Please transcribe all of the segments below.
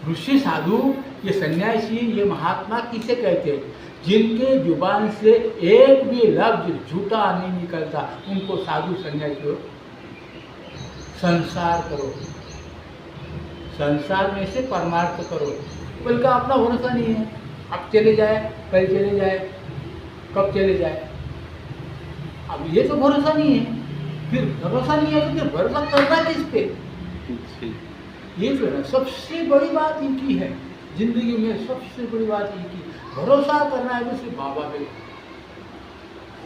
ऋषि साधु, ये सन्यासी, ये महात्मा किसे कहते हैं? जिनके जुबान से एक भी लफ्ज झूठा नहीं निकलता, उनको साधु सन्यासी हो। संसार करो, संसार में से परमार्थ करो। बल्कि अपना भरोसा नहीं है, अब चले जाए, कल चले जाए, कब चले जाए, अब ये तो भरोसा नहीं है। फिर भरोसा नहीं है तो फिर भरोसा करना किस पे? ये जो है सबसे बड़ी बात इनकी है जिंदगी में, सबसे बड़ी बात इनकी भरोसा करना है तो सिर्फ बाबा पे।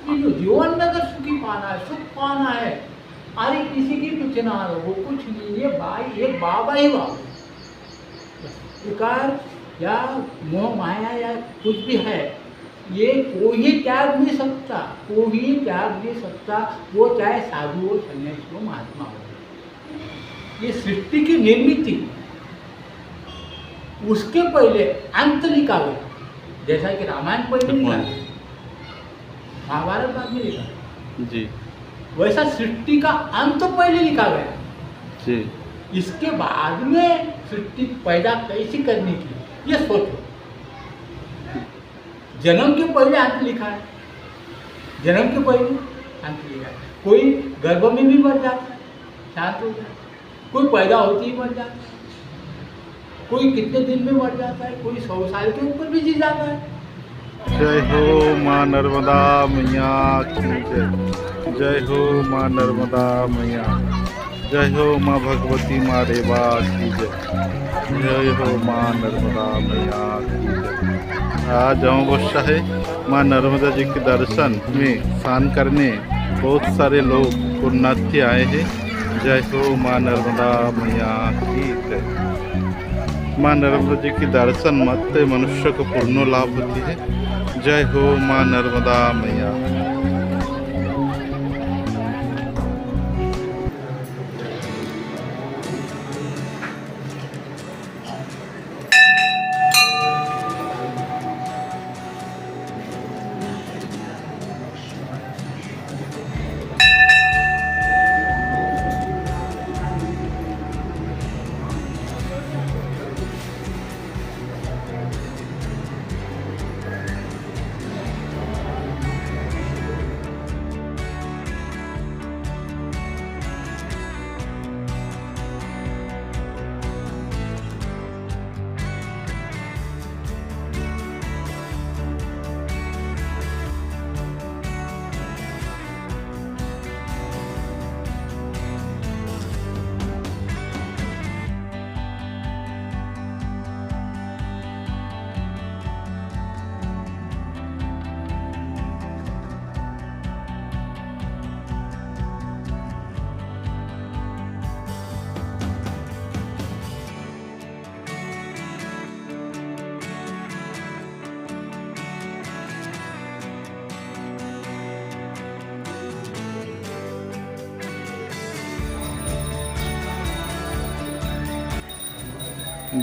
ये जो जीवन में अगर सुखी पाना है, सुख पाना है, अरे किसी की कुछ ना हो, वो कुछ नहीं, ये भाई एक बाबा ही बाबा। विकार या मोह माया या कुछ भी है, ये कोई त्याग नहीं सकता, कोई त्याग नहीं सकता, वो चाहे साधु हो, सन्यासी हो, महात्मा हो। ये सृष्टि की निर्मिति, उसके पहले अंत लिखा हुआ, जैसा कि रामायण पहले लिखा है, महाभारत बाद में लिखा जी, वैसा सृष्टि का अंत पहले लिखा गया जी। इसके बाद में सृष्टि पैदा कैसी करने की, ये सोचो। जन्म के पहले अंत लिखा है, जन्म के पहले अंत लिखा है। कोई गर्भ में भी मर जाता है, शांत हो जाता है, कोई पैदा होती ही मर जाता है, कोई कितने दिन में मर जाता है, कोई 100 साल के ऊपर भी जी जाता है। जय हो माँ नर्मदा मैया की जय, जय हो माँ नर्मदा मैया, जय हो माँ भगवती माँ रेवा की जय, जय हो माँ नर्मदा मैया की जय। आज अमावस्या है, माँ नर्मदा जी के दर्शन में स्नान करने बहुत सारे लोग पुण्यार्थी आए हैं। जय हो माँ नर्मदा मैया की जय। माँ नर्मदा जी के दर्शन मत मनुष्य को पूर्ण लाभ होती है। जय हो माँ नर्मदा मैया।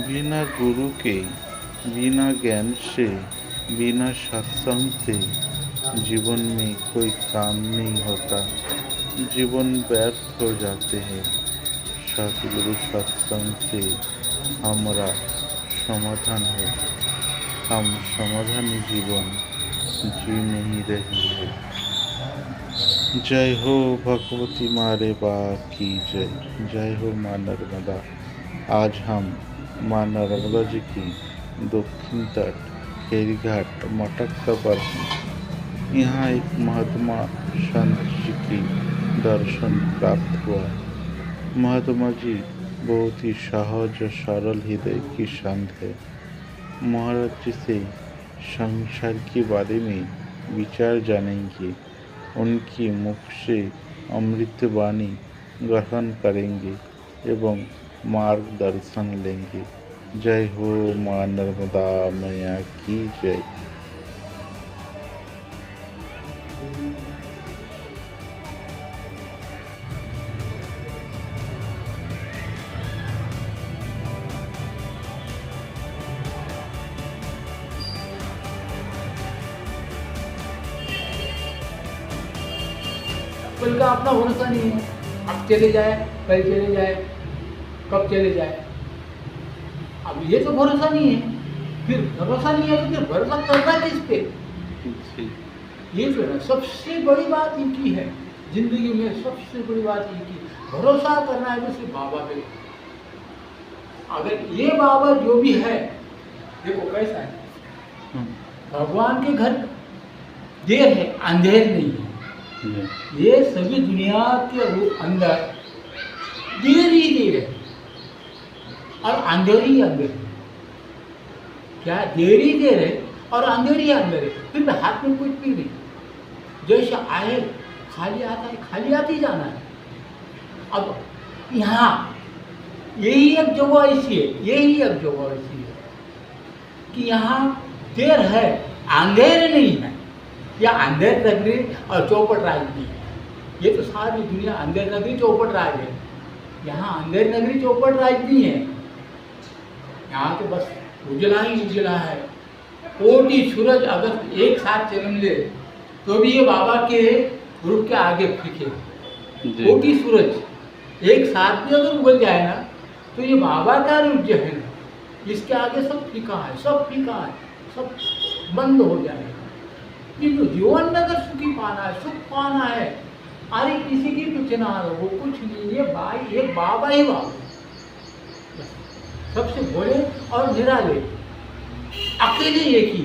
बिना गुरु के, बिना ज्ञान से, बिना सत्संग से जीवन में कोई काम नहीं होता, जीवन व्यर्थ हो जाते हैं। सतगुरु सत्संग से हमारा समाधान है, हम समाधानी जीवन जी नहीं रही है। जय हो भगवती माँ रेवा की जय, जय हो माँ नर्मदा। आज हम माँ नर्मदा जी की दक्षिण तट खेरीघाट मटकता पर हैं। यहाँ एक महात्मा संत जी की दर्शन प्राप्त हुआ। महात्मा जी बहुत ही सहज और सरल हृदय की संत है। महाराज जी से संसार के बारे में विचार जानेंगे, उनकी मुख से अमृतवाणी ग्रहण करेंगे एवं मार्गदर्शन लेंगे। जय हो माँ नर्मदा मैया की जय। बल्कि अपना भरोसा नहीं है, अब चले जाए, कल चले जाए, कब चले जाए, अब ये तो भरोसा नहीं है, फिर भरोसा नहीं है तो फिर भरोसा करना किस पे? जी ये जो है ना सबसे बड़ी बात इनकी है, जिंदगी में सबसे बड़ी बात इनकी, भरोसा करना है तो सिर्फ बाबा पे। अगर ये बाबा जो भी है, देखो कैसा है, हम्म, भगवान के घर देर है, अंधेर नहीं है। जी ये सभी दुनिया के अंदर देर ही देर है और अंधेर ही अंधेर है। क्या देर ही देर है और अंधेर ही अंधेर है, फिर हाथ में कुछ भी नहीं, जैसे आए खाली आता है, खाली आते ही जाना है। अब यहाँ यही एक जगह ऐसी है, यही एक जगह ऐसी है कि यहाँ देर है, अंधेर नहीं है। या अंधेर नगरी और चौपट राज नहीं है, ये तो सारी दुनिया अंधेर नगरी चौपट राज है। यहाँ अंधेर नगरी चौपट राज नहीं है, यहाँ तो बस उजला ही उजला है। कोटि सूरज अगर एक साथ जन्म ले तो भी ये बाबा के रूप के आगे फीके। जी कोटि सूरज एक साथ भी अगर उगल जाए ना तो ये बाबा का रूप जो है ना, इसके आगे सब फीका है, सब फीका है, सब बंद हो जाएगा। किंतु जीवन में अगर सुखी पाना है, सुख पाना है, अरे किसी की कुछ ना हो, वो कुछ नहीं, ये बाबा ही बाबा, सबसे बड़े और निराले, अकेले एक ही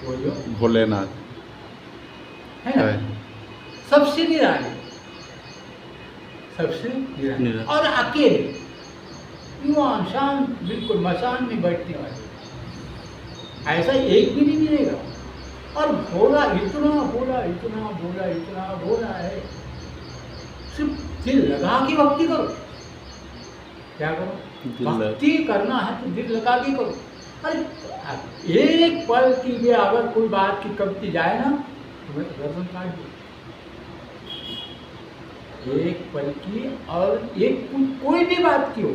वो जो भोलेनाथ है ना, है। सबसे निराले, सबसे निराले निराले। और अकेले, युवान शांत, बिल्कुल मसान में बैठने वाले, ऐसा एक भी नहीं मिलेगा। और भोला इतना भोला, इतना भोला, इतना भोला है, सिर्फ दिल लगा के भक्ति करो। क्या करो? दिल लगा- भक्ति करना है तो दिल लगा के करो। अरे एक पल की भी अगर कोई बात की कमती जाए ना, तुम्हें तो दर्शन काट दो। एक पल की और एक कोई भी बात की हो,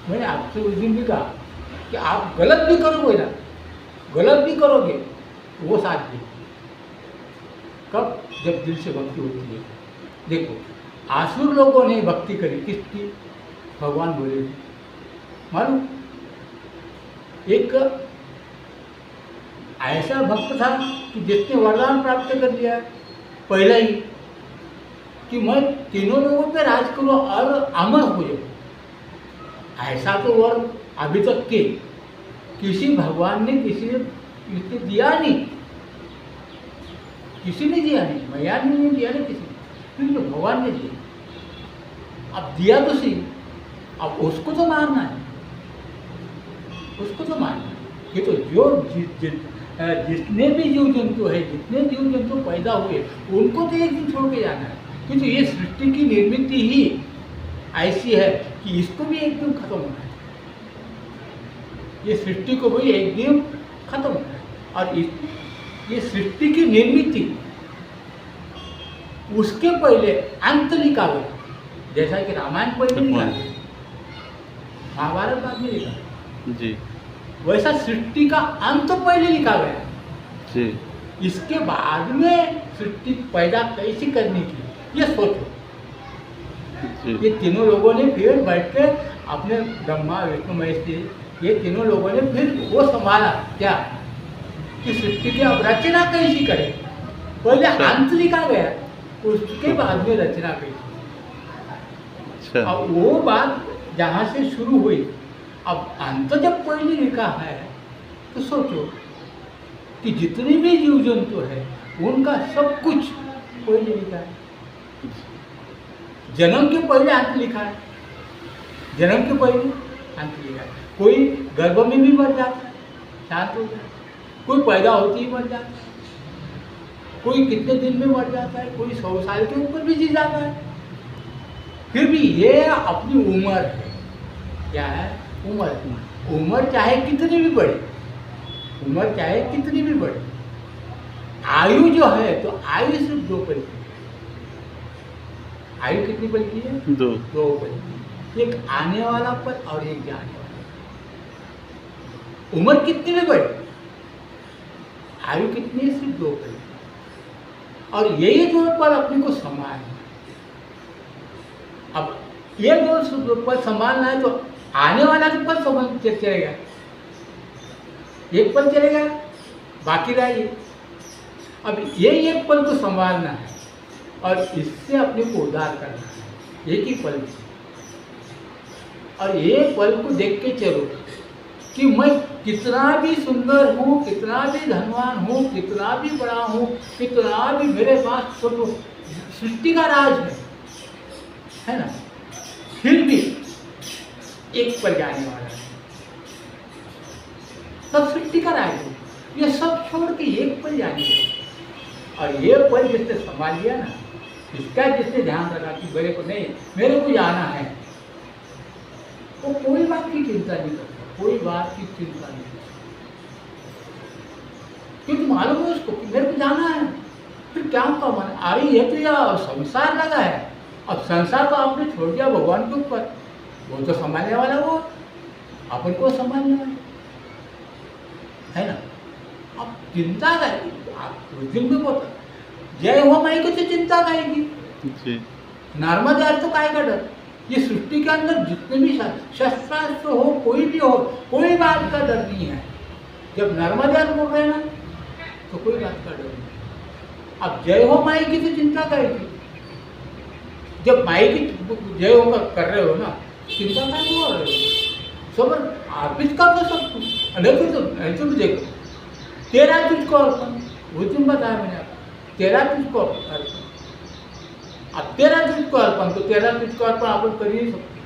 मैंने आपसे उस दिन भी कहा कि आप गलत भी करोगे ना, गलत भी करोगे तो वो साथ दे। कब? जब दिल से भक्ति होती है। देखो आसुर लोगों ने भक्ति करी, किसकी? भगवान बोले मालूम, एक ऐसा भक्त था कि जिसने वरदान प्राप्त कर लिया पहले ही कि मैं तीनों लोगों पे राज करूँ और अमर हो जाऊँ। ऐसा तो वर अभी तक के किसी भगवान ने किसी ने दिया नहीं, किसी ने दिया नहीं, मैया ने नहीं दिया नहीं किसी ने, क्योंकि भगवान ने दिया। अब दिया तो सही, अब उसको तो मारना है, उसको तो मारना है। ये तो जो जितने भी जीव जंतु है, जितने जीव जंतु पैदा हुए, उनको तो एक दिन छोड़ के जाना है, क्योंकि ये सृष्टि की निर्मित ही ऐसी है कि इसको भी एक दिन खत्म होना है। ये सृष्टि को भी एक दिन खत्म होना है, और ये सृष्टि की निर्मित उसके पहले अंत लिखा गया, जैसा कि रामायण पहले लिखा गया, महाभारत बाद में लिखा गया, जी वैसा सृष्टि का अंत पहले लिखा गया। जी इसके बाद में सृष्टि पैदा कैसी करनी थी ये सोचो। जी ये तीनों लोगों ने फिर बैठ के अपने ब्रह्मा विष्णु महेश जी, ये तीनों लोगों ने फिर वो संभाला क्या कि सृष्टि की अब रचना कैसी करें। पहले अंत लिखा गया, उसके बाद में रचना कैसी। अच्छा अब वो बात जहाँ से शुरू हुई, अब अंत जब पहले लिखा है तो सोचो कि जितने भी जीव जंतु है उनका सब कुछ पहले लिखा है। जन्म के पहले अंत लिखा है, जन्म के पहले अंत लिखा है। कोई गर्भ में भी मर जाता है, शांत हो जाता है, कोई पैदा होती ही मर जाता है, कोई कितने दिन में मर जाता है, कोई 100 साल के ऊपर भी जी जाता है। फिर भी ये अपनी उम्र है, क्या है? उम्र। उम्र चाहे कितनी भी बढ़े, उम्र चाहे कितनी भी बढ़े, आयु जो है तो आयु सिर्फ 2 पल की है। आयु कितनी पल की है? 2 पल की। एक आने वाला पल और एक जाने वाला। उम्र कितनी भी बढ़े, आयु कितनी है? सिर्फ 2 पल की। और यही 2 पल अपने को समा है। अब ये दो पल संभालना है तो आने वाला तो पल संभाल चलेगा, एक पल चलेगा, बाकी रहिए। अब ये एक पल को संभालना है और इससे अपने को उद्धार करना है, एक ही पल में। और ये पल को देख के चलो कि मैं कितना भी सुंदर हूँ, कितना भी धनवान हूँ, कितना भी बड़ा हूँ, कितना भी मेरे पास सब सृष्टि का राज है ना, फिर भी एक पल जाने वाला है। सब सृष्टि का राज है, ये सब छोड़ के एक पल जाने वाला। और ये पल जिसने संभाल लिया ना, इसका जिसने ध्यान रखा कि मेरे को नहीं, मेरे को जाना है, वो कोई बात की चिंता नहीं करता, कोई बात की चिंता नहीं करता, क्योंकि मालूम है उसको कि मेरे को जाना है। फिर क्या का मन, अरे ये तो यार संसार लगा है, अब संसार तो आपने छोड़ दिया भगवान के ऊपर, वो तो संभालने वाला, वो अपन को संभालने वाला है ना। अब चिंता करेगी आप उस दिन में बोलता जय हो माई को तो चिंता करेगी, नर्मदा तो काय का डर। ये सृष्टि के अंदर जितने भी शस्त्रास्त्र हो, कोई भी हो, कोई बात का डर नहीं है। जब नर्मदा बोल रहे हैं ना तो कोई बात का डर नहीं। अब जय हो माई की तो चिंता करेगी, जब माई की जय हो कर रहे हो ना, चिंता का नहीं हो रहे हो, सब आर्पित कर दो सब कुछ। नहीं तो देखो तेरा तुझको अर्पण, वो तुम बताया मैंने आपको, तेरा तुझको अर्पण। अब तेरा तुझको अर्पण, तो तेरा तुझको अर्पण आप कर ही नहीं सकते,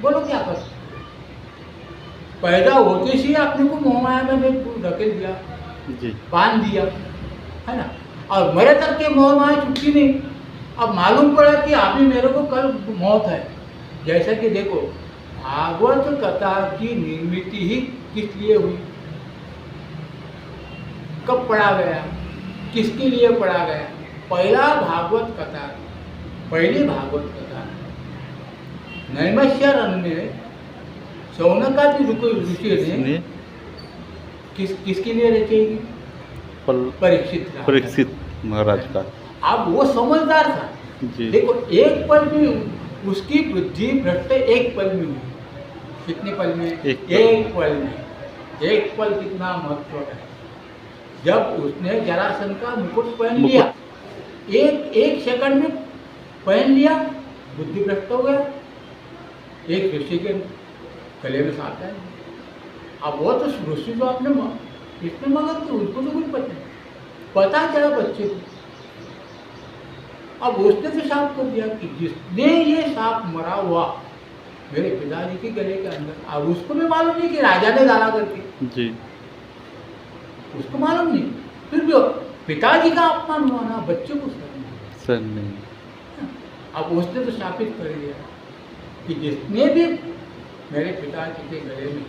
बोलो क्या कर सकते। पैदा होते ही अपने को मोहमाया में धकेल दिया, बांध दिया है ना, और मरे तक के मोहमाया छुट्टी नहीं। अब मालूम पड़ा कि अभी मेरे को कल मौत है। जैसा कि देखो भागवत कथा की निर्मित ही किस लिए हुई, कब पढ़ा गया, किसके लिए पढ़ा गया। पहला भागवत कथा, पहली भागवत कथा नैमिषारण्य में शौनकादि ऋषि ने किसके लिए रचेगी, परीक्षित महाराज का। अब वो समझदार था जी। देखो एक पल में उसकी बुद्धि भ्रष्ट एक पल में हुई, कितने पल में, एक पल में। एक पल कितना महत्व है। जब उसने जरासंध का मुकुट पहन लिया, एक सेकंड में पहन लिया, बुद्धि भ्रष्ट हो गया, एक ऋषि के गले में सांप है। अब वो तो ऋषि तो अपने इसमें मगन थे, उनको तो कुछ पता चला बच्चे को। अब उसने तो साफ कर दिया कि जिसने ये सांप मरा हुआ मेरे पिताजी के गले के अंदर, अब उसको भी मालूम नहीं कि राजा ने डाला करके जी, उसको मालूम नहीं, फिर भी पिताजी का अपमान हुआ ना, बच्चे को सर नहीं। अब उसने तो स्थापित कर दिया कि जिसने भी मेरे पिताजी के गले में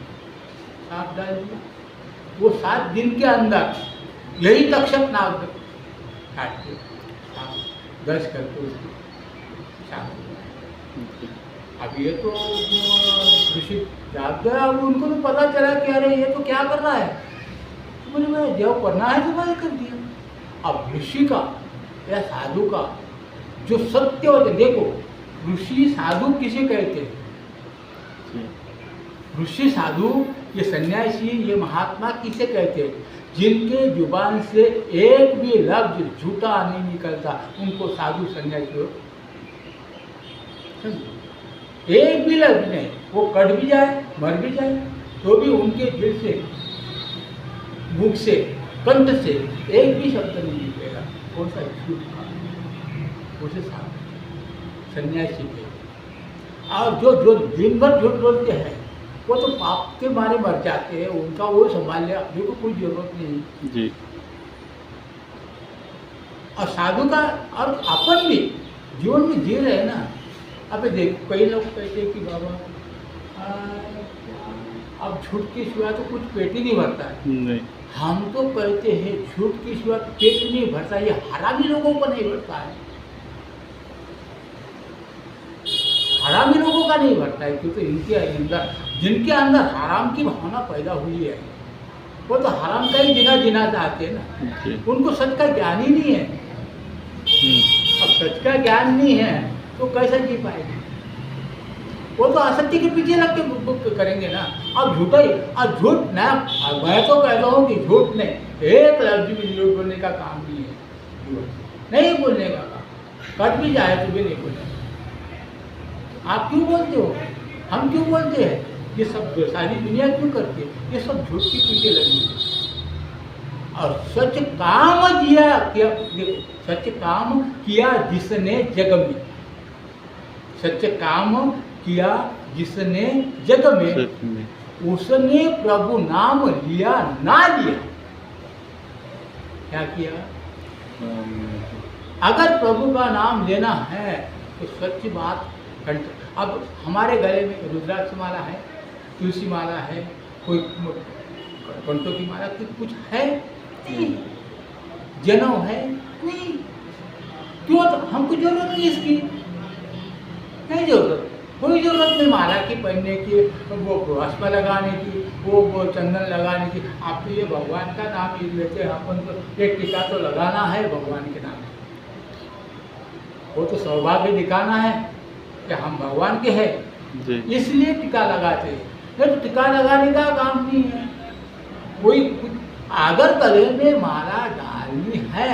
सांप डाल दिया, वो 7 दिन के अंदर यही तक्षक नाग काट के दस करके उसकी शांत। अब ये तो ऋषि जाग गया, अब उनको तो पता चला कि अरे ये तो क्या कर रहा है, तो मुझे मैं जो करना है तो मैंने कर दिया। अब ऋषि का या साधु का जो सत्य होते, देखो ऋषि साधु किसे कहते हैं, ऋषि साधु ये सन्यासी ये महात्मा किसे कहते हैं, जिनके जुबान से एक भी लफ्ज झूठा नहीं निकलता, उनको साधु सन्यासी हो। एक भी लफ्ज नहीं, वो कट भी जाए मर भी जाए तो भी उनके दिल से मुख से कंठ से एक भी शब्द नहीं निकलेगा, कौन सा झूठ, उसे साधु सन्यासी के। और जो दिन भर झूठ बोलते हैं वो तो पाप के मारे मर जाते हैं, उनका वो संभाल लिया, अपने को कोई जरूरत नहीं जी। और साधु का और अपन भी जीवन में जी रहे हैं ना। अब देखो कई लोग कहते हैं कि बाबा अब झूठ की सिवा तो कुछ पेट ही नहीं भरता है। नहीं, हम तो कहते हैं झूठ की सिवा पेट नहीं भरता, ये हरामी लोगों को नहीं भरता है, हरामी लोगों का नहीं भरता है, क्योंकि इनके अंदर जिनके अंदर हराम की भावना पैदा हुई है वो तो हराम का ही जीना चाहते हैं ना, उनको सच का ज्ञान ही नहीं है। अब सच का ज्ञान नहीं है तो कैसे जी पाएंगे। वो तो असत्य के पीछे लग के बुक करेंगे ना। अब झूठा ही, अब झूठ ना, मैं तो कहता हूँ कि झूठ नहीं, एक लफ्ज भी झूठ बोलने का काम नहीं है, नहीं बोलने का काम, कट भी जाए तो भी नहीं बोलने। आप क्यों बोलते हो, हम क्यों बोलते हैं, ये सब सारी दुनिया क्यों करती है, ये सब झूठ के पीछे लगी है। और सच काम किया, सच काम किया जिसने जग में, सच काम किया जिसने जग में, उसने प्रभु नाम लिया ना लिया। क्या किया, अगर प्रभु का नाम लेना है तो सच्ची बात कंठ। अब हमारे गले में रुद्राक्ष माला है, तुलसी माला है, कोई कंठों की माला, कुछ है नहीं, जनेऊ है नहीं, क्यों, तो हमको जरूरत नहीं इसकी, नहीं जरूरत, कोई जरूरत नहीं माला की पहनने की, वो भस्म लगाने की, वो चंदन लगाने की। आप तो ये भगवान का नाम ही लेते हैं, अपन तो एक टीका तो लगाना है भगवान के नाम, वो तो सौभाग्य दिखाना है कि हम भगवान के हैं, इसलिए टीका लगाते हैं। नहीं तो टीका लगाने का काम नहीं है। कोई अगर गले में माला डालनी है,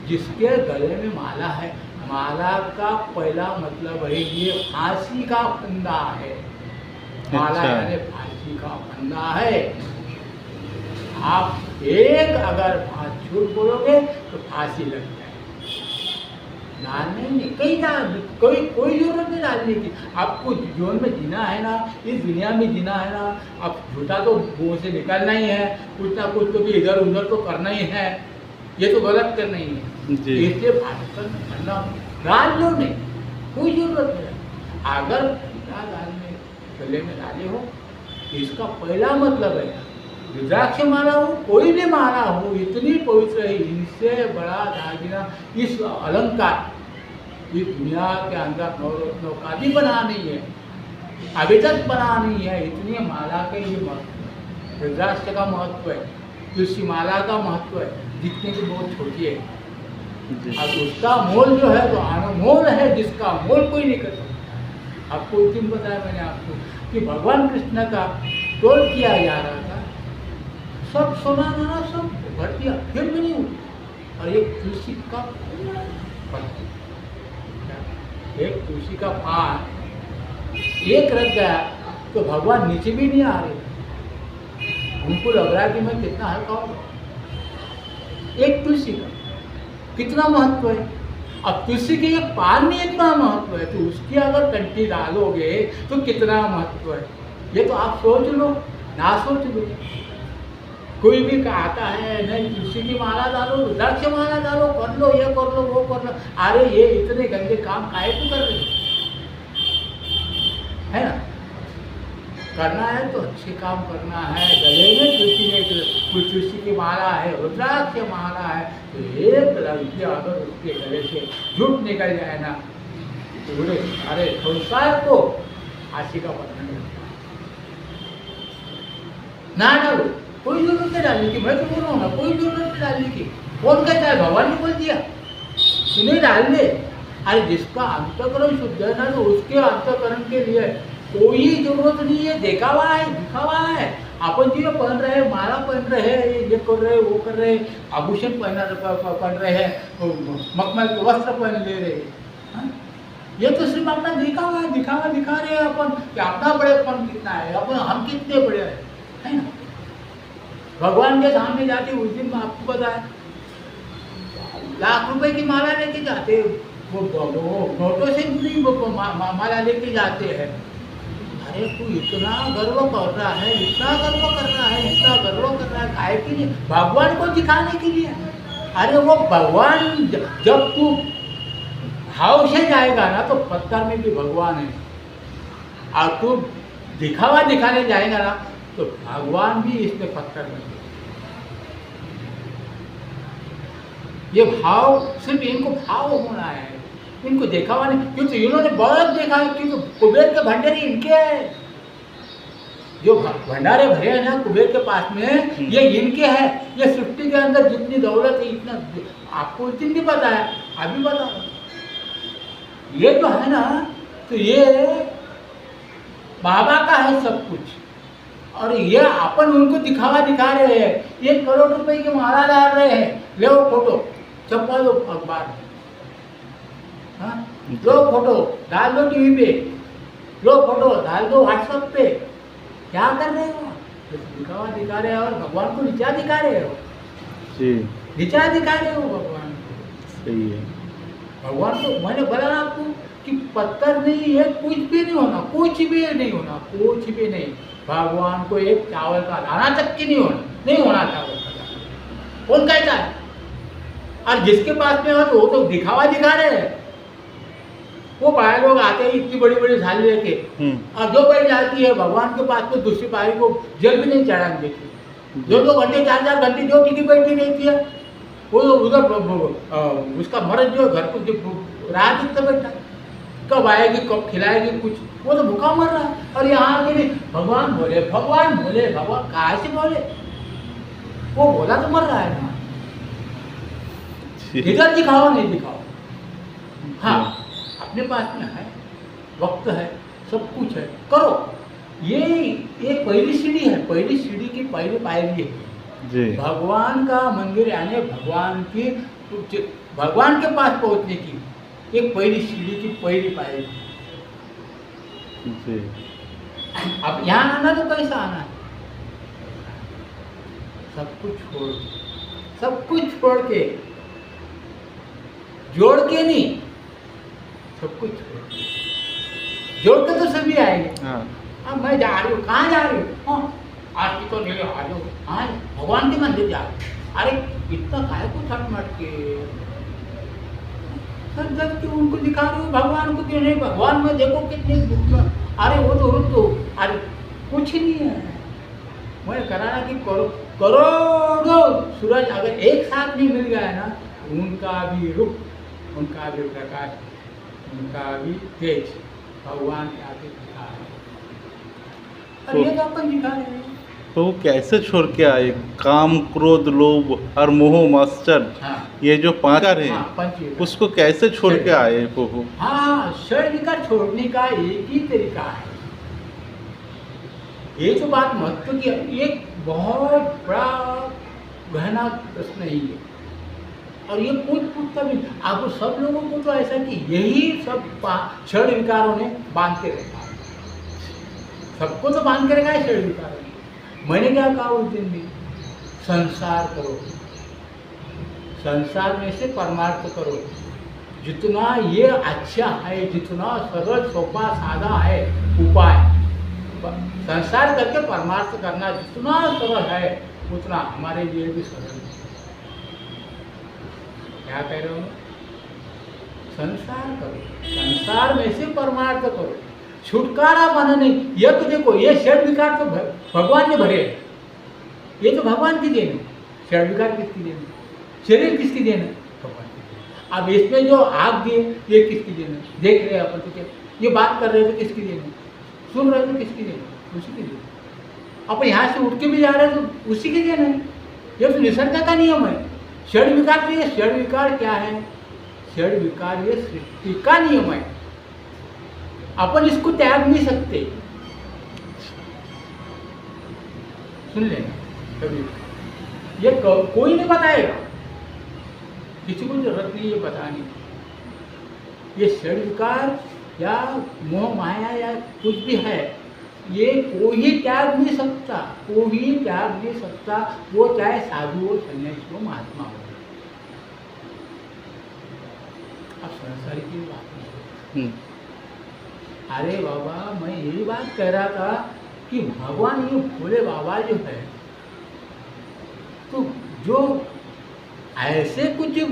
जिसके गले में माला है, माला का पहला मतलब है ये फांसी का फंदा है। माला यानी फांसी का फंदा है। आप एक अगर झूठ बोलोगे तो फांसी लग जाए। डालने नहीं, कोई जरूरत नहीं डालने की। आपको जीवन में जीना है ना, इस दुनिया में जीना है ना, अब झूठा तो मुंह से निकालना ही है, कुछ ना कुछ तो भी इधर उधर तो करना ही है, ये तो गलत करना ही है। इसलिए डाल लो, नहीं कोई जरूरत नहीं। अगर डालने गले में डाले हो, इसका पहला मतलब है रुद्राक्ष माला हो, कोई भी माला हो, इतनी पवित्र है, इनसे बड़ा दागिना इस अलंकार इस दुनिया के अंदर नवरत्नों का भी बना नहीं है, अभी तक बना नहीं है। इतनी माला के ये महत्व, रुद्राक्ष का महत्व है, तुलसी माला का महत्व है, जितने की बहुत छोटी है, अब उसका मोल जो है तो अनमोल है, जिसका मोल कोई नहीं कर सकता। आपको उस दिन बताया मैंने आपको कि भगवान कृष्ण का टोल किया जा रहा था, सब सोना नाना सब भर दिया, फिर भी नहीं उठी। और एक तुलसी का पत्ता, एक तुलसी का पान एक रख गया तो भगवान नीचे भी नहीं आ रहे, उनको लग रहा है कि मैं कितना हल्का हूँ। एक तुलसी का कितना महत्व है। अब तुलसी के एक पान में इतना महत्व है, तो उसकी अगर कंठी डालोगे तो कितना महत्व है, ये तो आप सोच लो ना सोच लो। कोई भी आता है नहीं, तुलसी की माला डालो, रुद्राक्ष माला डालो, कर लो ये कर लो वो कर लो, अरे ये इतने गंदे काम काहे को कर रहे है ना। करना है तो अच्छे काम करना है। गले में तुलसी की माला है, रुद्राक्ष माला है, तो एक लड़की अगर उसके गले से झूठ निकल जाए ना, तो पूरे सारे संसार को फांसी का बंधन ना डालो। कोई जरूरत नहीं डालने की, मैं तो बोल रहा हूँ ना, कोई जरूरत नहीं डालने की। कौन कहता है, भगवान ने बोल दिया सुने डाल दे। अरे जिसका अंतःकरण शुद्ध है ना, तो उसके अंतःकरण के लिए कोई जरूरत नहीं है, दिखावा है। अपन जी पहन रहे हैं, माला पहन रहे हैं, ये कर रहे हैं, वो कर रहे हैं, आभूषण पहन रहे हैं, मखमल के वस्त्र पहन ले रहे हैं, ये तो सिर्फ अपना दिखावा दिखा रहे हैं अपन कि अपना बड़ेपन कितना है, अपन हम कितने बड़े हैं, है ना। भगवान के सामने जाते उस दिन में आपको पता है लाख रुपए की माला लेके जाते, वो नोटों से नहीं माला लेके जाते हैं। अरे तू इतना गर्व कर रहा है, इतना गर्व कर रहा है काहे के लिए, भगवान को दिखाने के लिए। अरे वो भगवान जब तू भाव से जाएगा ना, तो पत्थर में भी भगवान है, और तू दिखावा दिखाने जाएगा ना, तो भगवान भी इसमें पत्थर में। ये भाव सिर्फ इनको भाव होना है, इनको देखा हुआ नहीं, क्योंकि इन्होंने बहुत देखा है, क्योंकि कुबेर के भंडारे इनके हैं, जो भंडारे भरे हैं ना कुबेर के पास में, ये इनके हैं। ये सृष्टि के अंदर जितनी दौलत है, इतना आपको उस दिन भी पता है, अभी बता ये जो है ना, तो ये बाबा का है सब कुछ। और ये अपन उनको दिखावा दिखा रहे हैं, 1 करोड़ रुपए की माला डाल रहे हैं, ले वो फोटो छपवा दो अखबार में, हाँ? लो फोटो डाल दो टीवी पे, लो फोटो डाल दो व्हाट्सएप पे। क्या कर रहे हो? दिखावा दिखा रहे हो और भगवान को नीचा दिखा रहे हो। जी नीचा दिखा रहे हो भगवान को। सही है। भगवान को मैंने बोला ना आपको कि पत्थर नहीं है, कुछ भी नहीं होना, कुछ भी नहीं होना, कुछ भी नहीं। भगवान को एक चावल का दाना तक की नहीं होना चावल का दाना। कौन कहता है? और जिसके पास में हो तो वो तो दिखावा दिखा रहे हैं। वो बाहर लोग आते हैं इतनी बड़ी बड़ी थाली लेके, और जो बैठ जाती है भगवान के पास में दूसरी पारी को जल भी नहीं चढ़ाने देती। 2-2 घंटे 4-4 घंटे जो टिकी बैठी रहती है, वो उधर उसका मर्द जो घर को रात इतना बैठा है, कब आएगी कब खिलाएगी कुछ, वो तो भूखा मर रहा है। और यहाँ आके भी भगवान बोले भगवान कहाँ से बोले? वो बोला तो मर रहा है ना। इधर दिखाओ नहीं दिखाओ। हाँ अपने पास में है, वक्त है, सब कुछ है, करो। ये पहली सीढ़ी है, पहली सीढ़ी की पहली पायरी है जी। भगवान का मंदिर यानी भगवान के पास पहुंचने की एक पहली सीढ़ी की पहली पायरी। जी। अब यहाँ आना तो कैसा आना है? सब कुछ छोड़ के जोड़ के नहीं, सब कुछ जोड़ के तो सभी आएंगे। हाँ अब मैं जा रही हूँ, कहाँ जा रही हूँ? हाँ आज की तो ले लो, आ जाओ। हाँ भगवान के मंदिर जा रही हूँ। अरे इतना काहे को छट मट के सर जब क्यों उनको दिखा रही हूँ भगवान को क्यों नहीं? भगवान में देखो कितने दुख में। अरे वो तो अरे कुछ नहीं है। मैं कराना कि करोड़ों सूरज अगर एक साथ नहीं मिल गया है ना, उनका भी रूप, उनका भी प्रकाश, उनका भी तेज भगवान के आगे दिखा है। और ये तो अपन दिखा रहे हैं। तो वो कैसे छोड़ के आए? काम क्रोध लोभ और मोह मास्टर, हाँ ये जो 5 है हाँ, पंच उसको कैसे छोड़ के आए वो? हाँ शरीर का छोड़ने का एक ही तरीका है। ये तो बात महत्व की एक बहुत बड़ा गहना प्रश्न ही है। और ये पूछता भी आपको सब लोगों को तो ऐसा कि यही सब क्षण विकारों ने बांध के रखा है। सबको तो बांध के रखा है क्षण विकारों ने। मैंने क्या कहा उस दिन भी, संसार करो, संसार में से परमार्थ करो। जितना ये अच्छा है, जितना सरल सोपा सादा है उपाय, संसार करके परमार्थ करना जितना सरल है उतना हमारे लिए भी सरल है। क्या कह रहे हो? संसार करो, संसार में से परमार्थ करो, छुटकारा पाना नहीं। ये तो देखो, ये षड विकार तो भगवान ने भरे, ये तो भगवान की देन है। षड विकार किसकी देन है? शरीर किसकी देन है? भगवान की देन। अब इसमें जो आग दिए ये किसकी देन है? देख रहे हैं अपन तो, ये बात कर रहे थे किसकी देन है? सुन रहे थे किसकी देन है? उसी की देन। अपन यहाँ से उठ के भी जा रहे हैं तो उसी की देन है। ये तो निसर्ग का नियम है। षड विकार तो ये षड विकार क्या है? षड विकार ये सृष्टि का नियम है। अपन इसको त्याग नहीं सकते। सुन लेना कभी, ये कोई नहीं बताएगा, किसी को जरूरत नहीं है बताने। ये षड विकार या मोह माया या कुछ भी है, ये कोई त्याग नहीं सकता, कोई त्याग नहीं सकता। वो चाहे साधु हो, सन्यासी हो, महात्मा हो। अब संसार की बात नहीं। अरे बाबा, मैं यही बात कह रहा था कि भगवान ये भोले बाबा जो है, तो जो ऐसे कुछ ये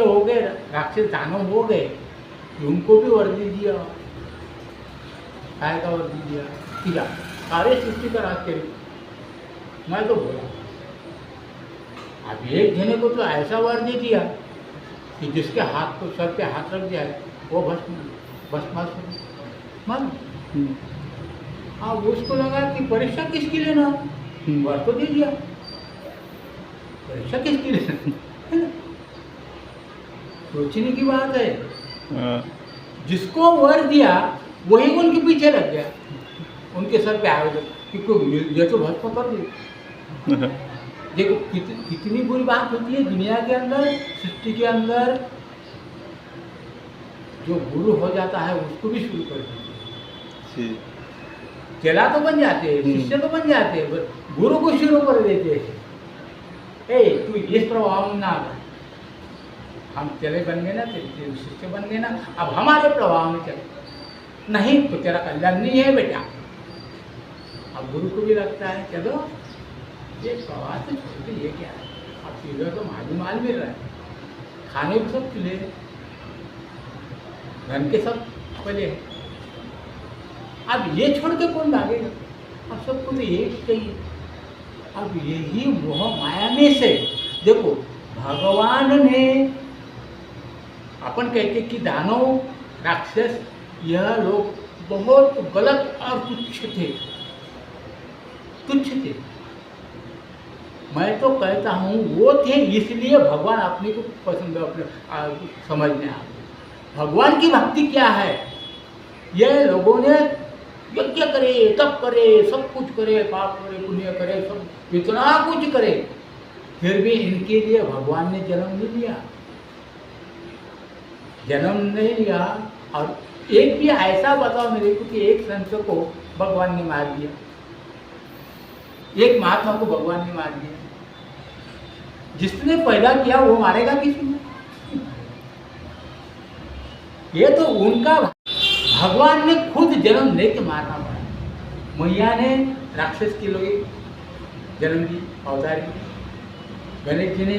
हो गए, राक्षस दानव हो गए, उनको भी वर्दी दिया। काय का वर्दी दिया? सारे सृष्टि का राज करी। मैं तो बोला, अब एक जने को तो ऐसा वर्दी दिया कि जिसके हाथ को सर पे हाथ रख दिया वो भस्मासुर मन। अब उसको लगा कि परीक्षा किसकी लेना, वर तो दे दिया, परीक्षा किसकी लेना? सोचने की बात है। जिसको वर दिया वही उनके पीछे लग गया, उनके सर पे आए क्योंकि ये तो भस्म कर दी। देखो कितनी बुरी बात होती है दुनिया के अंदर, सृष्टि के अंदर, जो गुरु हो जाता है उसको भी शुरू कर देते हैं। चेला तो बन जाते हैं, शिष्य तो बन जाते हैं, पर गुरु को शुरू कर देते हैं। ए तू इस प्रभाव में ना आ, हम चले बन गए ना, तेरे शिष्य बन गए ना, अब हमारे प्रभाव में चले, नहीं तो तेरा कल्याण नहीं है बेटा। अब गुरु को भी लगता है चलो ये प्रवाह से छोड़ के ये क्या है, अब सीधा तो माल मिल रहा है, खाने को सब चूल्हे, धन के सब पहले है, अब ये छोड़ के कौन भागेगा, अब सबको तो एक चाहिए। अब यही मोह माया में से देखो भगवान ने, अपन कहते कि दानव राक्षस यह लोग बहुत गलत और तुच्छ थे, तुच्छ थे। मैं तो कहता हूँ वो थे इसलिए भगवान अपने को पसंद अपने समझने आ गए। भगवान की भक्ति क्या है, यह लोगों ने यज्ञ करे, तप करे, सब कुछ करे, पाप करे, पुण्य करे, सब इतना कुछ करे, फिर भी इनके लिए भगवान ने जन्म नहीं लिया, जन्म नहीं लिया। और एक भी ऐसा बताओ मेरे को कि एक संत को भगवान ने मार दिया, एक महात्मा को भगवान ने मार दिया। जिसने पैदा किया वो मारेगा किसी ने? ये तो उनका भगवान ने खुद जन्म लेके मारना पड़ा। मैया ने राक्षस के लोग जन्म दी, अवतारी, गणेश जी ने,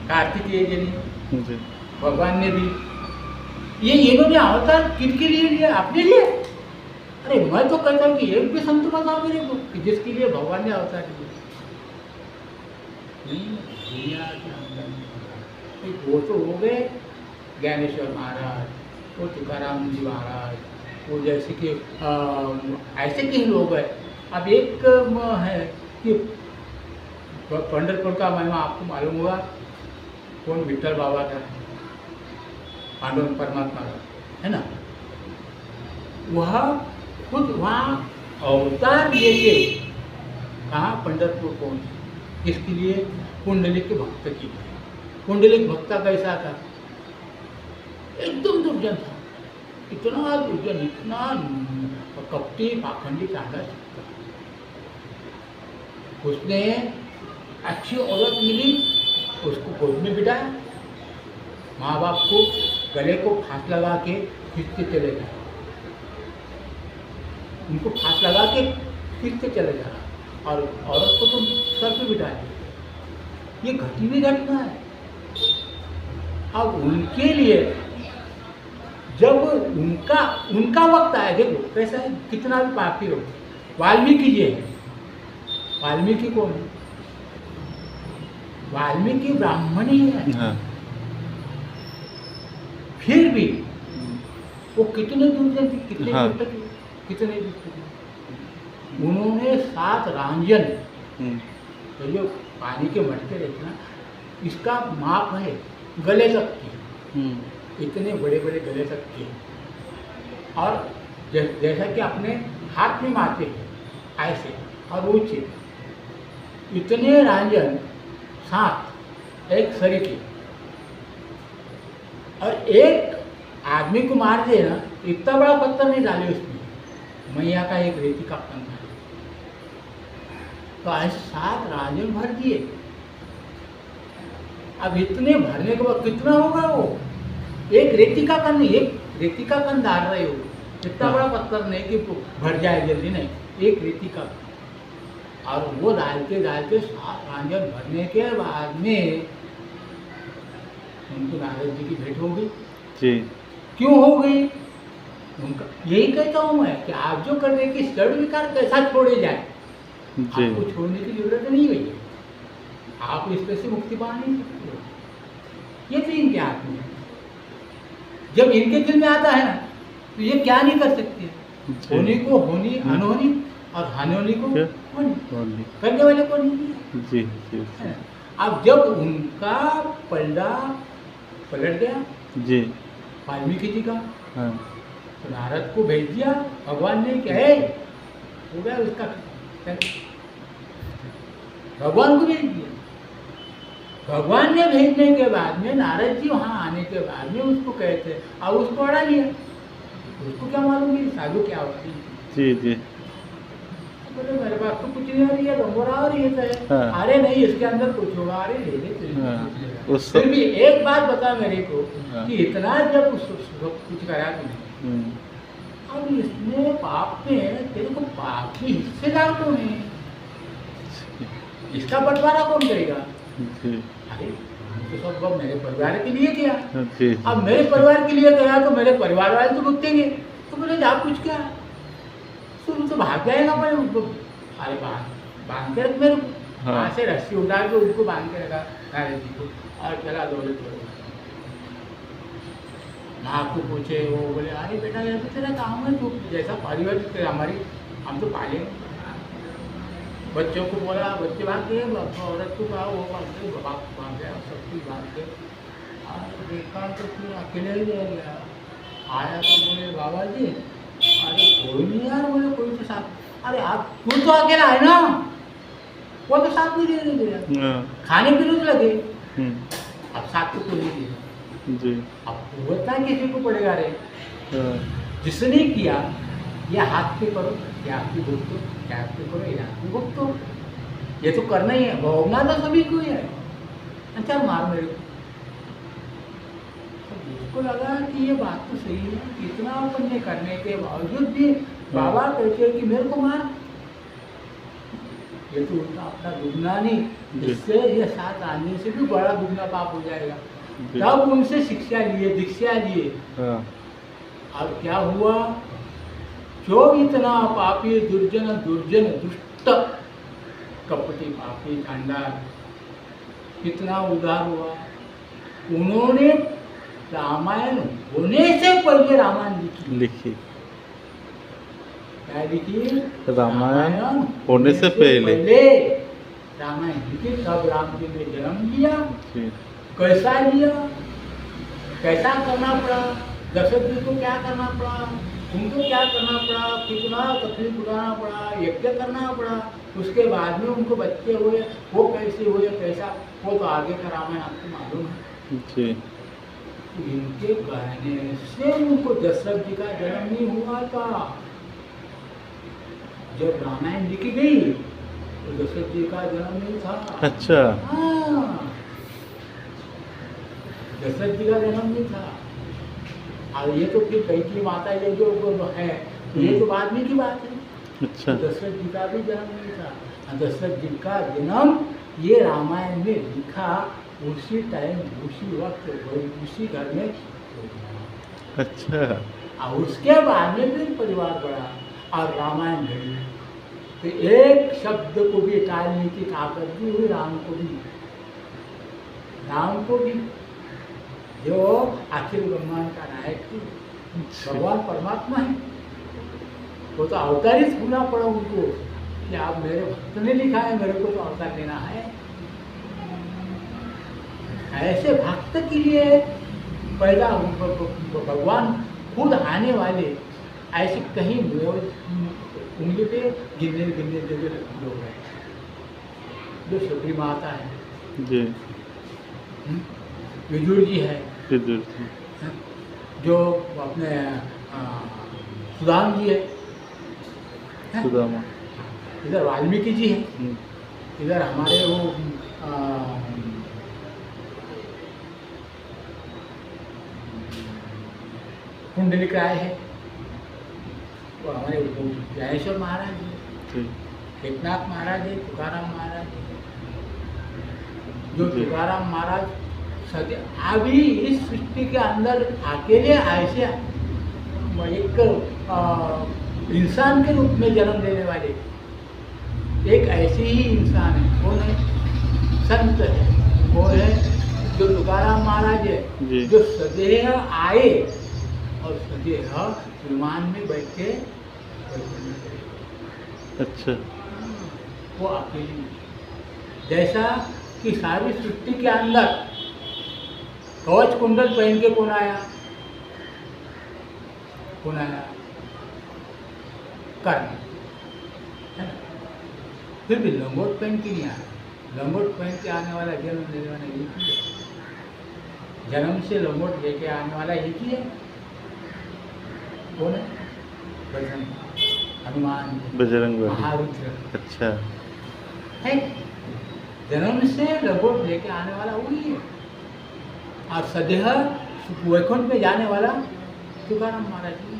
कार्तिकेय जी ने, भगवान ने भी, ये इन्होंने अवतार किसके लिए लिया? अपने लिए। अरे मैं तो कहता हूँ कि एक भी संत बताओ मेरे को कि जिसके लिए भगवान ने अवतार लिया। दुनिया के अंदर वो तो हो गए ज्ञानेश्वर महाराज, वो तुकाराम जी महाराज, वो जैसे कि ऐसे के लोग हैं। अब एक है कि पंढरपुर का महिमा आपको मालूम होगा, कौन विठ्ठल बाबा का, पांडव परमात्मा का, है ना, वह खुद वहाँ अवतार लेके कहाँ पंढरपुर पहुँचे, इसके लिए कुंडलिक के भक्त की। कुंडलिक भक्त कैसा था? एकदम दुर्जन था, इतना दुर्जन, इतना कपटी पाखंडी चाहता सकता। उसने अच्छी औरत मिली, उसको गोद में बिठाया, माँ बाप को गले को फांस लगा के खींचते चले गए, उनको फांस लगा के खींचते चले जा रहा, और औरत को तो सर पे बिठा दिया। ये घटी हुई घटना है। अब उनके लिए जब उनका वक्त आया, देखो कैसा है, कितना भी पापी हो, वाल्मीकि जी है, वाल्मीकि कौन है? वाल्मीकि ब्राह्मण ही है। हाँ। फिर भी वो कितने दुर्जन थे, कितने दुष्ट थे, कितने दुष्ट थे। उन्होंने 7 रांझन, तो जो पानी के मटके देखना, इसका माप है गले तक की, इतने बड़े बड़े गले तक के, और जैसा कि अपने हाथ में मारते हैं ऐसे, और ऊंचे इतने रांझन 7 एक सरी के, और एक आदमी को मार दे ना, इतना बड़ा पत्थर नहीं डाले उसमें, मैया का एक रेती का पत्थर, तो ऐसे 7 रांझन भर दिए। अब इतने भरने के बाद कितना होगा वो? एक रेती का कण, एक रेती का कण डाल रहे हो, इतना बड़ा पत्थर नहीं कि भर जाए जल्दी, नहीं, एक रेती का, और वो डालते डालते 7 रांझन भरने के बाद में उनको नारद जी की भेंट हो गई। जी। क्यों हो गई? उनका यही कहता हूँ मैं कि आप जो कर रहे कि जड़ विकार कैसा छोड़े जाए, आपको छोड़ने की जरूरत नहीं हुई है, आप इसमें से मुक्ति पा नहीं सकते हो। ये तो इनके हाथ में है। जब इनके दिल में आता है ना, तो ये क्या नहीं कर सकते, होने को होनी, अनहोनी, और हानि को होनी, करने वाले को नहीं। जी जी। अब जब उनका पलड़ा पलट गया जी, वाल्मीकि जी का, हाँ, तो नारद को भेज दिया भगवान ने, क्या है हो गया उसका, भगवान को भेज दिया। भगवान ने भेजने के बाद में नारद जी वहाँ आने के बाद में उसको कहते और उसको अड़ा लिया। उसको क्या मालूम कि साधु क्या होती है। जी जी। बोले मेरे पास तो कुछ नहीं आ रही है, गंगोरा आ रही है। हाँ। अरे नहीं, इसके अंदर कुछ होगा। अरे ले ले तेरे को हाँ, कुछ लेगा। उस फिर भी एक बात बता मेरे को हाँ। कि इतना जब कुछ करा तूने, अब इसने पाप में तेरे को पाप की हिस्सेदार कौन है? इसका बंटवारा कौन करेगा? जी अरे तो सब मेरे परिवार के लिए किया। जी। अब मेरे परिवार के लिए गया तो मेरे परिवार वाले तो भुगतेंगे। तो बोले जा कुछ क्या, तो भाग जाएगा। मैं उनको अरे बांध के रख मेरे को, हाँ। वहाँ से रस्सी उठा के उनको बांध के रखा नारद जी को और चला दौड़े दौड़े। माँ को पूछे, वो बोले अरे बेटा ये तो तेरा काम है, तू जैसा परिवार हमारी हम तो पाले। बच्चों को बोला, बच्चे भाग गए, औरत को कहा वो भाग गए, बाप भाग गया, सब कुछ भाग गए। और देखा तो फिर अकेले ही रह गया। आया तो बोले बाबा जी अरे कोई नहीं यार। बोले कोई तो साथ, अरे आप तू तो अकेला है ना, वो तो साथ नहीं दे दिया, खाने पीने तो लगे। अब साथ तो कोई नहीं दिया जी। अब भुगतना किसी को पड़ेगा रे। जिसने किया ये हाथ पे करो, ये हाथ पे भुगतो, ये हाथ पे करो, ये हाथ पे भुगतो। ये तो करना ही है, भोगना तो सभी को ही है। अच्छा मार मेरे को। उसको लगा कि ये बात तो सही है, इतना अपन ने करने के बावजूद भी बाबा कहते हैं कि मेरे को मार। ये तो उनका अपना दुगना नहीं, इससे ये साथ आने से भी बड़ा दुगना पाप हो जाएगा। तब उनसे शिक्षा लिए, दीक्षा लिए। अब क्या हुआ, जो इतना पापी दुर्जन दुष्ट कपटी पापी चांडाल कितना उदार हुआ। उन्होंने रामायण होने से पहले रामायण लिखी। क्या लिखी? रामायण होने से पहले रामायण लिखी। तब राम जी ने जन्म लिया। जी। कैसा लिया, कैसा करना पड़ा, दशरथ जी को क्या करना पड़ा, उनको क्या करना पड़ा, कितना तकलीफ उठाना पड़ा, यज्ञ करना पड़ा। उसके बाद में उनको बच्चे हुए, वो कैसे हुए, कैसा, वो तो आगे का रामायण आपको मालूम है। जी। इनके कहने से उनको दशरथ जी का जन्म नहीं हुआ था। जब रामायण लिखी गई तो दशरथ जी का जन्म नहीं था। अच्छा। हाँ, दशरथ जी का जन्म नहीं था। और ये तो फिर कैकेयी माता ये जो है, ये तो बाद में की बात है। अच्छा। तो दशरथ जी का भी जन्म नहीं था। और दशरथ जी का जन्म ये रामायण में लिखा उसी टाइम, उसी वक्त, उसी घर में। अच्छा। और उसके बाद में फिर परिवार बढ़ा और रामायण घड़ी। तो एक शब्द को भी टालने की ताकत दी हुई राम को भी। राम को भी जो अखिल ब्रह्मांड का नायक थी, भगवान परमात्मा है, वो तो अवतारित होना पड़ा उनको कि आप मेरे भक्त ने लिखा है, मेरे को तो अवतार लेना है। ऐसे भक्त के लिए पैदा भगवान खुद आने वाले ऐसे कहीं उंगली पे गिनने जगह लोग हैं। जो शबरी माता है जी, विदुर जी है, विदुर जी, जो अपने सुदाम जी है, सुदामा, इधर वाल्मीकि जी है, इधर हमारे वो कुंडलिक राय है, वो हमारे ज्ञानेश्वर महाराज है, एकनाथ महाराज है, तुकाराम महाराज है। जो तुकाराम महाराज सत्य अभी इस सृष्टि के अंदर अकेले ऐसे एक इंसान के रूप में जन्म लेने वाले एक ऐसे ही इंसान है। कौन है? संत है। वो है जो तुकाराम महाराज है, जो सदेह आए और सदेह विमान में बैठ के। अच्छा। वो अकेले, जैसा कि सारी सृष्टि के अंदर कवच कुंडल पहन के कौन आया? पुनः कर्म, है ना। फिर भी लंगोट पहन के नहीं आया, लंगोट पहन के आने वाला जन्म लेने वाला एक ही है, जन्म से लंगोट लेके आने वाला एक ही है। कौन है? बजरंग, हनुमान, बजरंग महारुद्र। अच्छा है, जन्म से लंगोट लेके आने वाला वही है। और सदैह वैकुंठ में जाने वाला तुकाराम महाराज जी।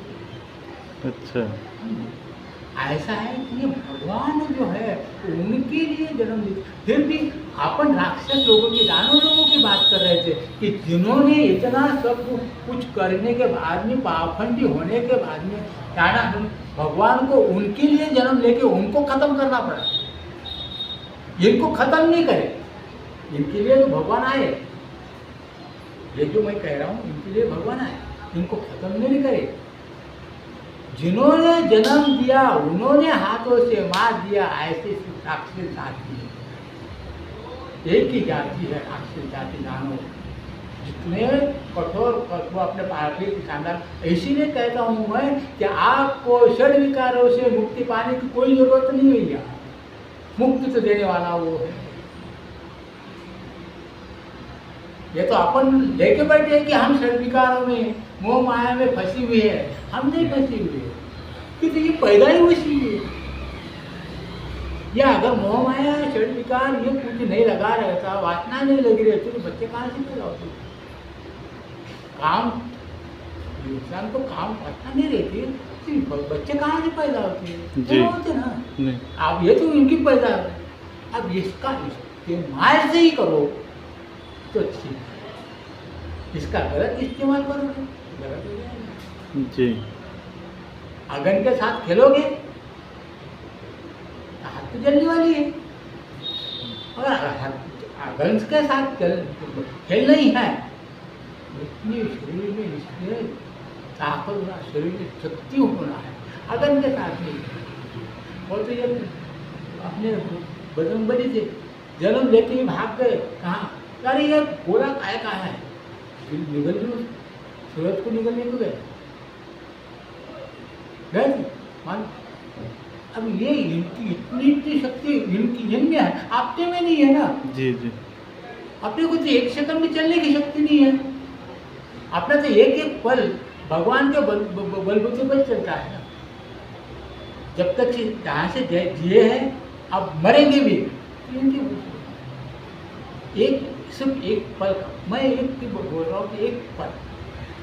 अच्छा ऐसा है कि ये भगवान जो है उनके लिए जन्म लिया। फिर भी अपन राक्षस लोगों की, दानव लोगों की बात कर रहे थे कि जिन्होंने इतना सब कुछ करने के बाद में, पाखंडी होने के बाद में, क्या भगवान को उनके लिए जन्म लेके उनको खत्म करना पड़ा। इनको खत्म नहीं करे, इनके लिए तो भगवान आए, ये जो मैं कह रहा हूँ इनके लिए भगवान आए, इनको खत्म नहीं करे। जिन्होंने जन्म दिया उन्होंने हाथों से मार दिया, ऐसे राक्षस जाति है। एक ही जाति है राक्षस जाति, दानव। जितने कठोर वो अपने पार्टी के शानदार, इसीलिए कहता हूँ मैं कि आपको षड विकारों से मुक्ति पाने की कोई जरूरत नहीं है। यहाँ मुक्ति तो देने वाला वो है। ये तो अपन लेके बैठे हैं कि हम षड विकारों में, मोह माया में फंसी हुई है। हम नहीं फंसी हुई है, क्योंकि ये पैदा ही वैसी है। या अगर मोह माया षड विकार ये कुछ नहीं लगा रहता, वासना नहीं लगी रहती, तो बच्चे कहाँ से पैदा होते? काम, इंसान को काम वासना नहीं रहती, तो बच्चे कहाँ से पैदा होते हैं? जी होते ना। नहीं अब ये तो इनकी पैदा है। अब इसका इस्तेमाल से ही करो तो ठीक, इसका गलत इस्तेमाल करोगे गलत हो जाएगा। जी अगन के साथ खेलोगे हाथ तो जलने वाली है। और अगन के साथ खेलना ही है, इतनी शरीर में इसलिए ताकत होना, शरीर में शक्ति होना है। अगन के साथ नहीं। और तो ये अपने बजरंगबली से जन्म लेते ही भाग गए, कहाँ? अरे ये गोरा काय का है, निकल जो सूरज को निकलने को गए मान। अब ये इनकी इतनी शक्ति इनमें है, आपके में नहीं है ना। जी जी अपने को तो एक सेकंड में चलने की शक्ति नहीं है। अपना तो एक एक पल भगवान के बलबूते पर चलता है ना। जब तक जहाँ से जिए हैं, अब मरेंगे भी एक सिर्फ एक पल का। मैं एक की बोल रहा हूँ कि एक पल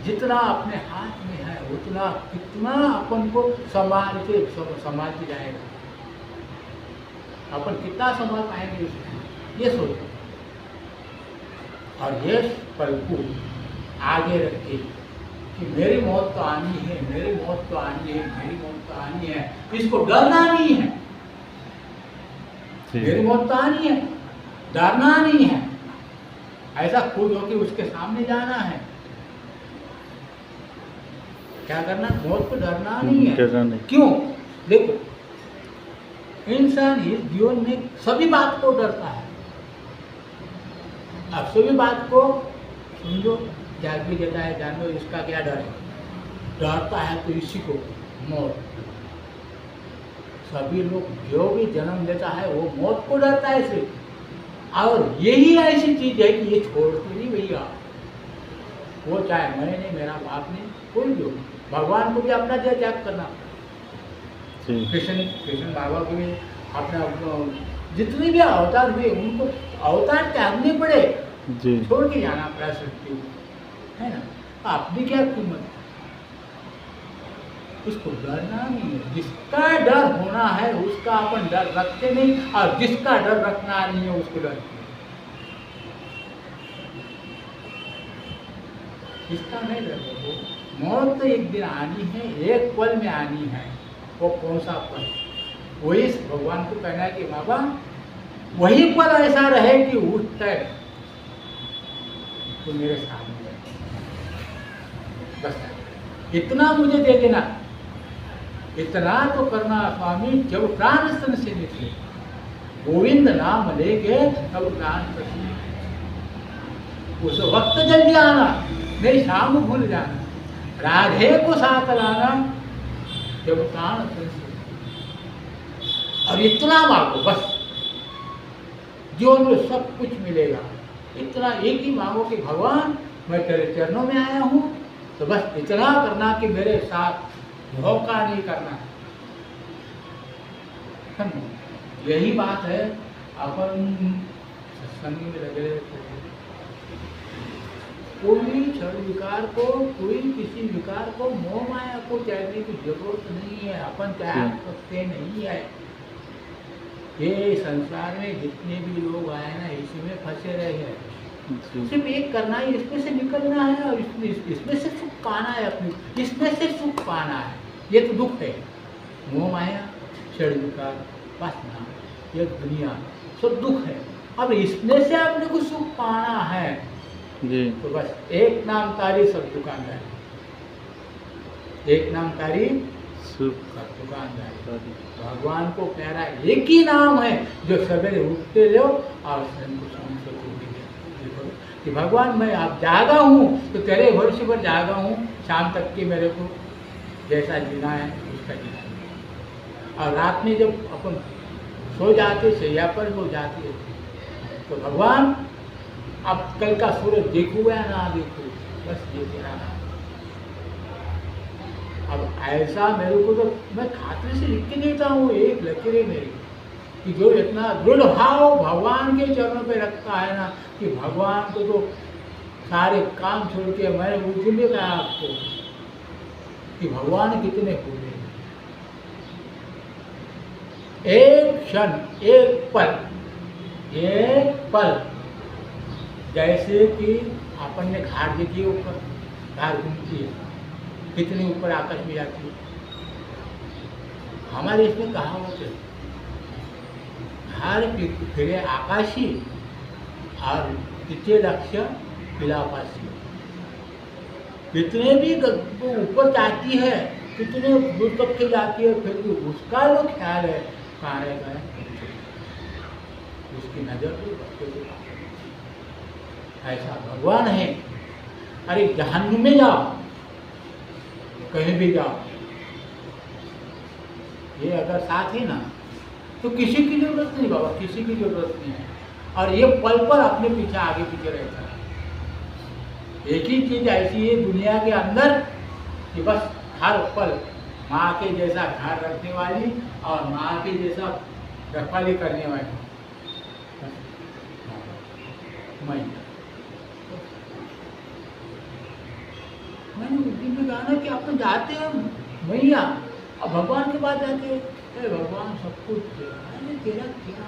जितना अपने हाथ में है उतना कितना अपन को संभाल के जाएगा, अपन कितना संभाल पाएंगे उसको, ये सोचो। और ये पल को आगे रखे कि मेरी मौत तो आनी है, मेरी मौत तो आनी है, मेरी मौत तो आनी है। इसको डरना नहीं है, मेरी मौत तो आनी है, डरना नहीं है। ऐसा खुद हो कि उसके सामने जाना है। क्या करना? मौत को डरना नहीं है। डरना नहीं। क्यों? देखो, इंसान इस जीवन में सभी बात को डरता है। अब सभी बात को समझो, त्याग भी देता है, जानो इसका क्या डर है। डरता है तो इसी को, मौत। सभी लोग जो भी जन्म लेता है वो मौत को डरता है सिर्फ। और यही ऐसी चीज है कि ये छोड़ती नहीं भैया। वो चाहे मैं नहीं, मेरा बाप नहीं, कोई भी हो, भगवान को भी अपना देह त्याग करना। कृष्ण बाबा को भी अपना, जितने भी अवतार हुए उनको अवतार त्यागने पड़े, छोड़ के जाना पड़ा सृष्टि, है ना। अपनी क्या कीमत? उसको डरना नहीं है। जिसका डर होना है उसका अपन डर रखते नहीं, और जिसका डर रखना नहीं है उसको डरते नहीं। इसका नहीं डर हो। मौत तो एक दिन आनी है, एक पल में आनी है। वो कौन सा पल? वही भगवान को कहना है कि बाबा वही पल ऐसा रहे कि उठता है तो मेरे सामने, बस इतना मुझे दे देना। इतना तो करना स्वामी, जब प्राण स्तन से निकले गोविंद नाम लेके तब प्राण प्रसन्न। उस वक्त जल्दी आना, नहीं शाम भूल जाना। राधे को साथ लाना जब प्राण से, और इतना मांगो बस, जीवन में सब कुछ मिलेगा। इतना एक ही मांगो कि भगवान मैं तेरे चरणों में आया हूँ, तो बस इतना करना कि मेरे साथ धोखा नहीं करना। यही बात है। अपन सत्संग में लगे रहते हैं, कोई क्षण विकार को, कोई किसी विकार को, मोह माया को चाहने की जरूरत नहीं है। अपन चाह सकते नहीं है। ये संसार में जितने भी लोग आए ना, इसी में फंसे रहे हैं। सिर्फ एक करना है, इसमें से निकलना है, और इसमें से सुख पाना है, अपनी इसमें से सुख पाना है। ये तो दुख है। मोह माया, क्षण विकार, वासना, ये दुनिया सब दुख है। अब इसमें से अपने को सुख पाना है जी। तो बस एक नाम तारी सब दुकानदारी, एक नाम तारी सब दुकानदारी। भगवान को प्यारा एक ही नाम है जो सवेरे उठते रहो और स्वयं को देखो कि भगवान मैं आप जागा हूँ तो तेरे भविष्य पर जागा हूँ, शाम तक के मेरे को जैसा जीना है उसका जीना है। और रात में जब अपन सो जाते, सैया पर हो जाती है, तो भगवान अब कल का सूरज देखो या ना देखो, बस ये तेरा नाम। अब ऐसा मेरे को तो मैं खाते से लिख के देता हूँ, एक लकीर है मेरी, कि जो इतना दृढ़ भाव भगवान के चरणों पे रखता है ना, कि भगवान को तो सारे काम छोड़ के, मैंने उस दिन भी कहा आपको कि भगवान कितने पूरे, एक क्षण, एक पल जैसे कि अपन ने घाट देखी, ऊपर घाट घूमती है, कितने ऊपर आकाश में जाती है। हमारे इसमें कहावत है, घर फिरे आकाशी और तिथे लक्ष्य पिलापासी। कितने भी ऊपर जाती है, कितने दूर तक के जाती है, फिर भी उसका जो ख्याल है कहाँ रहेगा, उसकी नजर तो बच्चे को। ऐसा भगवान है। अरे जहन्नुम में जाओ, कहीं भी जाओ, ये अगर साथ है ना तो किसी की जरूरत नहीं बाबा, किसी की जरूरत नहीं है। और ये पल पर अपने पीछे आगे पीछे रहता है। एक ही चीज ऐसी है दुनिया के अंदर कि बस हर पल माँ के जैसा ध्यान रखने वाली और माँ के जैसा रखवाली करने वाली मैंने उस दिन भी कहा ना कि आप तो जाते हैं मैया, अब भगवान के पास जाके भगवान सब कुछ तेरा, तेरा क्या,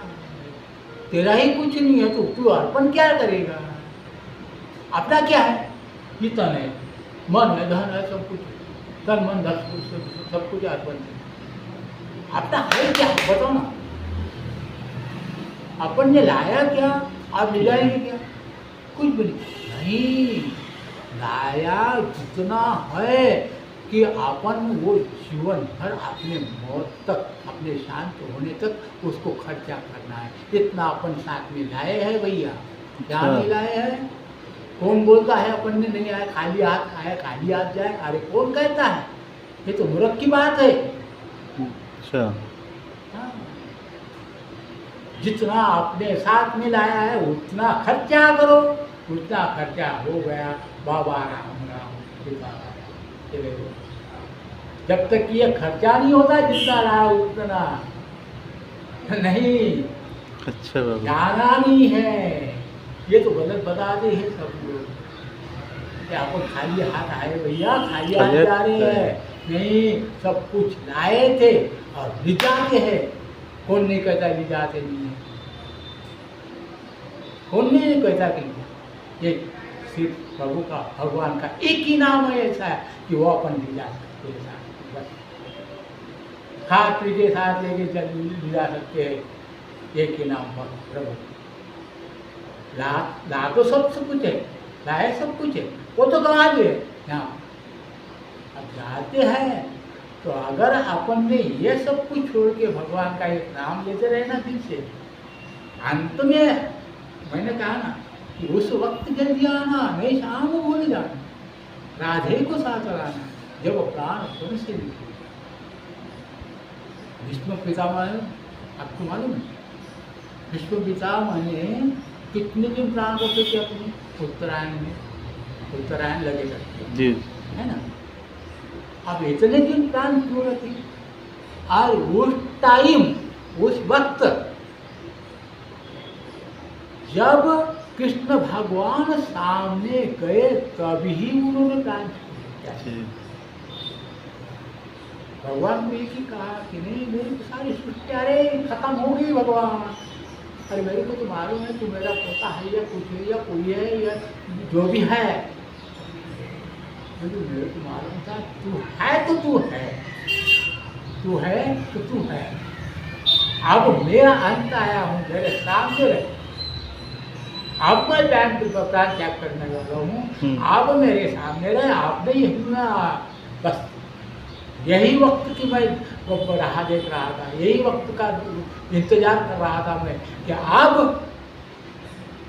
तेरा ही कुछ नहीं है तो तू अर्पण क्या करेगा? अपना क्या है? ये तन है, मन है, धन है, सब कुछ, तन मन धन सब कुछ अर्पण है। अपना है क्या बताओ ना? अपन ने लाया क्या, आप ले जाएंगे क्या? कुछ भी नहीं। लाया जितना है कि अपन वो जीवन भर अपने मौत तक, अपने शांत होने तक उसको खर्चा करना है। इतना अपन साथ में लाए हैं भैया, क्या नहीं लाए हैं? कौन बोलता है अपन ने नहीं आया, खाली हाथ आया खाली हाथ जाए? अरे कौन कहता है? ये तो मूर्ख की बात है। अच्छा, जितना अपने साथ में लाया है उतना खर्चा करो। उतना खर्चा हो गया, बाबा राम राम चले गए। जब तक ये खर्चा नहीं होता जितना लाया उतना नहीं, अच्छा बाबा, जाना नहीं है। ये तो गलत बताते हैं सब लोग कि आपको खाली हाथ आए भैया, खाली हाथ जा रहे हैं। नहीं, सब कुछ लाए थे और ले जाते हैं। कौन नहीं कहता ले जाते नहीं है? कौन नहीं कहता कि ये सिर्फ प्रभु का, भगवान का एक ही नाम है ऐसा है कि वो अपन ले जा सकते हैं। बस खाद पी के साथ लेके चल ले जा सकते हैं, एक ही नाम प्रभु। ला तो सब कुछ है, लाए सब कुछ है, वो तो गवा दे यहाँ। अब जाते हैं तो अगर अपन ने ये सब कुछ छोड़ के भगवान का एक नाम लेते रहे ना दिल से, अंत में मैंने कहा ना कि उस वक्त जल्दी आना, नहीं शाम को भूल जाना। राधे को साथ लगाना जब प्राण अपने से निकले। भीष्म पितामह ने आपको मालूम है, भीष्म पितामह ने कितने दिन प्राण रखे थे अपने उत्तरायण में, उत्तरायण लगे करते जी है ना। अब इतने दिन प्राण क्यों रखे? और उस टाइम, उस वक्त जब कृष्ण भगवान सामने गए तभी उन्होंने प्राण छोड़ा। जी भगवान को एक ही कहा कि नहीं, मेरी सारी सृष्टि अरे खत्म हो गई भगवान, अरे मेरे को तो मालूम है तू मेरा पोता है या कुछ है या कोई है या जो भी है, लेकिन मेरे को मालूम था तू है तो तू है, तू है तो तू है। अब मेरा अंत आया हूँ, मेरे सामने रहे, अब मैं प्राण त्याग करने वाला हूँ, आप मेरे सामने रहे, आपने यही ना बस यही वक्त की मैं राह देख रहा था, यही वक्त का इंतजार कर रहा था मैं कि अब,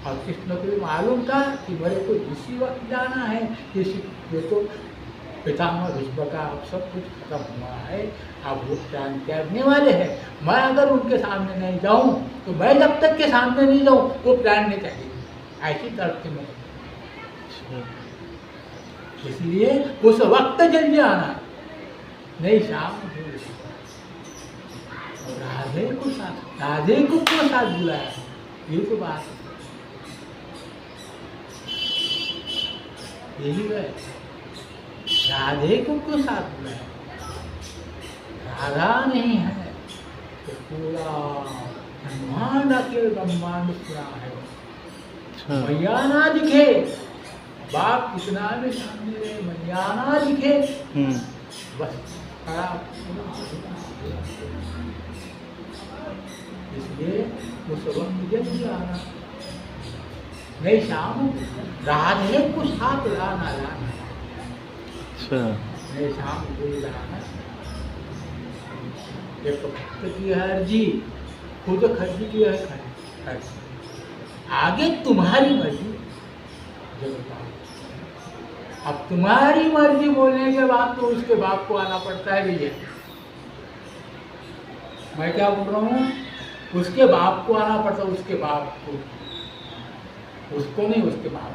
और कृष्ण को भी मालूम था कि मेरे को इसी वक्त जाना है, ये तो पितामह भीष्म का अब सब कुछ खत्म हुआ है, अब वो प्राण त्यागने वाले हैं, मैं अगर उनके सामने नहीं जाऊं तो मैं जब तक के सामने नहीं जाऊं वो प्राण नहीं त्यागेंगे, ऐसी तरफ से मैं, इसलिए उस वक्त जल्दी आना नहीं, शाम और राधे को साथ, राधे को क्यों साथ बुलाया, ये तो बात है, यही है, राधे को क्यों साथ बुलाया? राधा नहीं है तो पूरा ब्रह्मांड अकेले ब्रह्मांड पूरा है। मैया ना दिखे, बाप कितना भी सामने रहे, मैया ना दिखे, बस खराब। इसलिए उस वक्त जल्दी आना नहीं, शाम राधे को साथ लाना, नहीं शाम को लाना। एक भक्त की है अर्जी, खुद खर्च की है खर्च, आगे तुम्हारी मर्जी। अब तुम्हारी मर्जी बोलने के बाद तो उसके बाप को आना पड़ता है भैया, मैं क्या बोल रहा हूँ, उसके बाप को आना पड़ता है, उसके बाप को, उसको नहीं, उसके बाप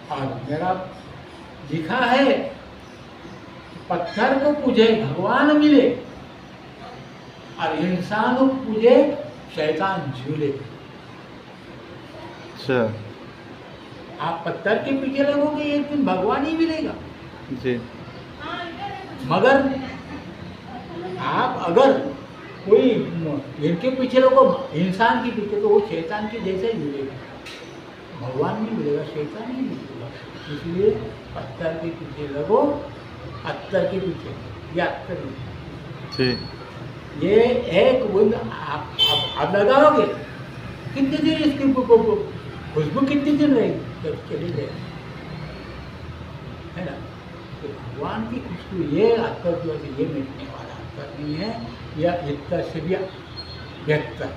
को। और मेरा लिखा है पत्थर को पूजे भगवान मिले और इंसान को पूजे शैतान झूले। आप पत्थर के पीछे लगोगे एक दिन भगवान ही मिलेगा जी, मगर आप अगर कोई इनके पीछे लगो, इंसान के पीछे, तो वो शैतान के जैसे ही मिलेगा, भगवान नहीं मिलेगा, शैतान नहीं मिलेगा। इसलिए पत्थर के पीछे लगो, अत्तर के पीछे, या अत्तर जी, ये एक बूंद आप लगाओगे, कितने दिन इसकी खुशबू कितने दिन रहेगी, जब चली जाएगी, है ना। तो भगवान की खुशबू, ये अत्तर जो है ये मिटने वाला अत्तर नहीं है, यह इतना से भी व्यक्त है।